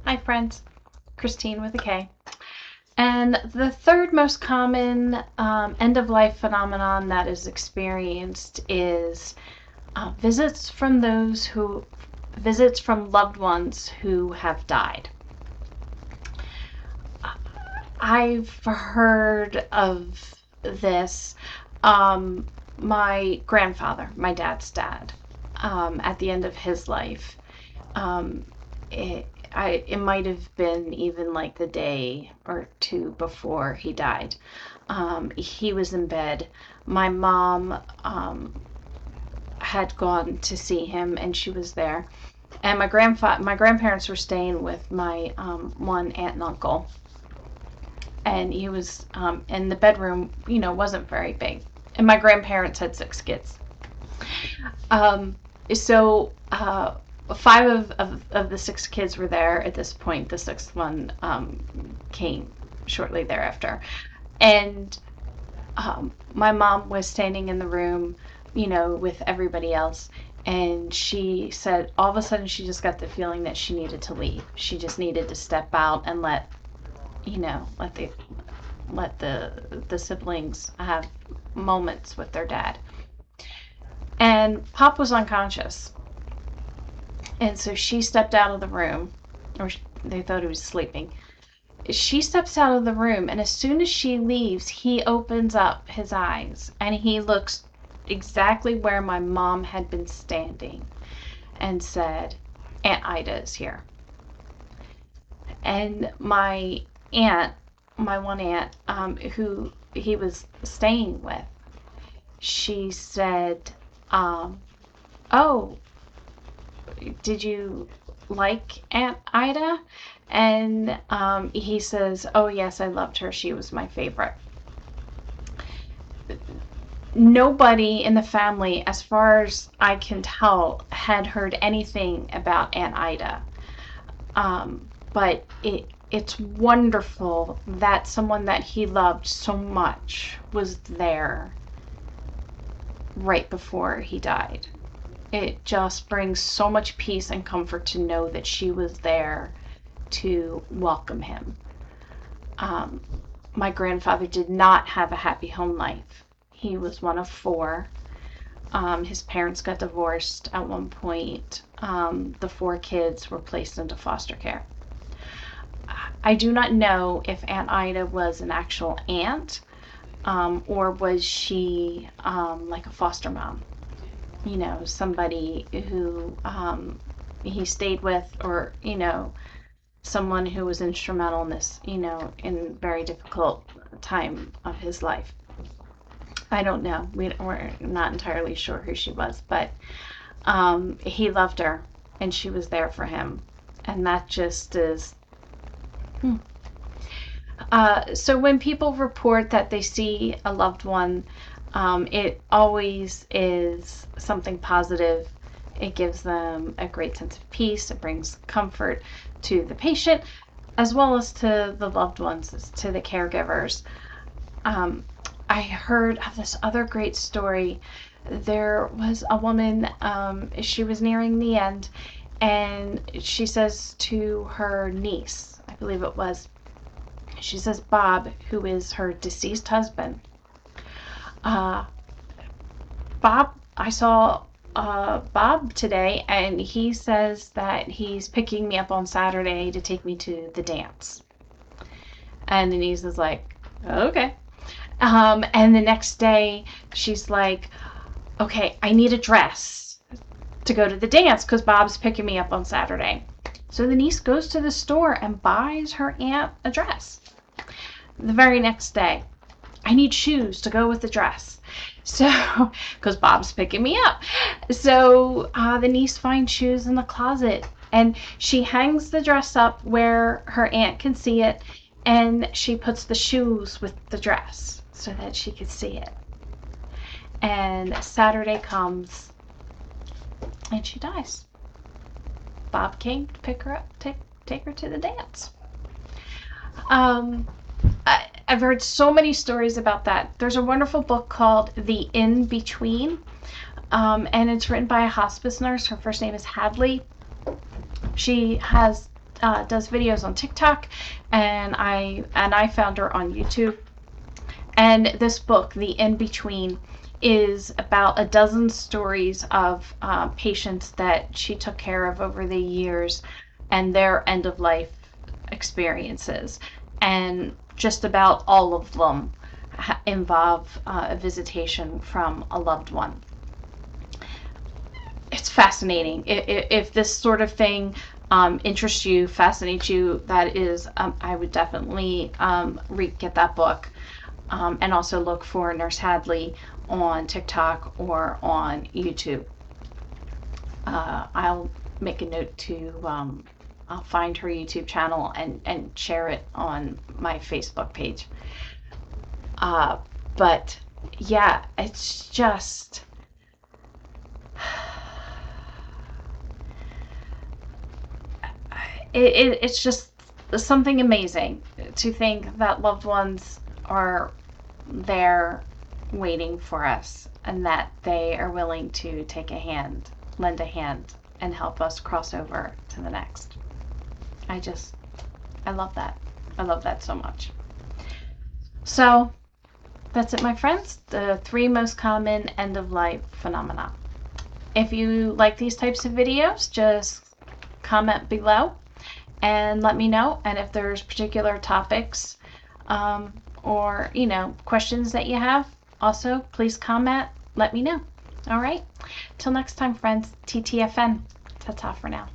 Hi friends, Christine with a K. And the third most common end-of-life phenomenon that is experienced is visits from loved ones who have died. I've heard of this. My grandfather, my dad's dad, at the end of his life, it might have been even like the day or two before he died. He was in bed. My mom had gone to see him, and she was there. And my grandparents were staying with my one aunt and uncle. And he was in the bedroom, wasn't very big. And my grandparents had 6 kids. So five of the 6 kids were there at this point. The 6th one came shortly thereafter. And my mom was standing in the room, with everybody else. And she said, all of a sudden, she just got the feeling that she needed to leave. She just needed to step out and let the siblings have moments with their dad. And Pop was unconscious. And so she stepped out of the room, or they thought he was sleeping. She steps out of the room, and as soon as she leaves, he opens up his eyes, and he looks exactly where my mom had been standing and said, Aunt Ida is here. And my one aunt, who he was staying with, she said, oh, did you like Aunt Ida? And he says, oh yes, I loved her. She was my favorite. Nobody in the family, as far as I can tell, had heard anything about Aunt Ida. But it's wonderful that someone that he loved so much was there right before he died. It just brings so much peace and comfort to know that she was there to welcome him. My grandfather did not have a happy home life. He was one of 4. His parents got divorced at one point. The 4 kids were placed into foster care. I do not know if Aunt Ida was an actual aunt, or was she like a foster mom. Somebody who he stayed with, or, someone who was instrumental in this, in a very difficult time of his life. I don't know. We're not entirely sure who she was, but he loved her, and she was there for him. And that just is... So when people report that they see a loved one, it always is something positive. It gives them a great sense of peace. It brings comfort to the patient, as well as to the loved ones, to the caregivers. I heard of this other great story. There was a woman, she was nearing the end, and she says to her niece, I believe it was, she says, Bob, who is her deceased husband, Bob, I saw Bob today, and he says that he's picking me up on Saturday to take me to the dance. And the niece is like, okay. And the next day, she's like, okay, I need a dress to go to the dance because Bob's picking me up on Saturday. So the niece goes to the store and buys her aunt a dress. The very next day, I need shoes to go with the dress. So, because Bob's picking me up. So the niece finds shoes in the closet, and she hangs the dress up where her aunt can see it, and she puts the shoes with the dress so that she could see it. And Saturday comes, and she dies. Bob came to pick her up, take her to the dance. I've heard so many stories about that. There's a wonderful book called The In-Between, and it's written by a hospice nurse. Her first name is Hadley. She has does videos on TikTok, and I found her on YouTube. And this book, The In Between, is about a dozen stories of patients that she took care of over the years and their end of life experiences. And just about all of them involve a visitation from a loved one. It's fascinating. If this sort of thing interests you, fascinates you, that is, I would definitely get that book. And also look for Nurse Hadley on TikTok or on YouTube. I'll make a note to, I'll find her YouTube channel and share it on my Facebook page. But yeah, it's just, it's just something amazing to think that loved ones are there waiting for us and that they are willing to take a hand, lend a hand, and help us cross over to the next. I love that. I love that so much. So that's it, my friends. The 3 most common end of life phenomena. If you like these types of videos, just comment below and let me know. And if there's particular topics or questions that you have, also please comment, let me know. All right, till next time, friends. TTFN. Ta-ta for now.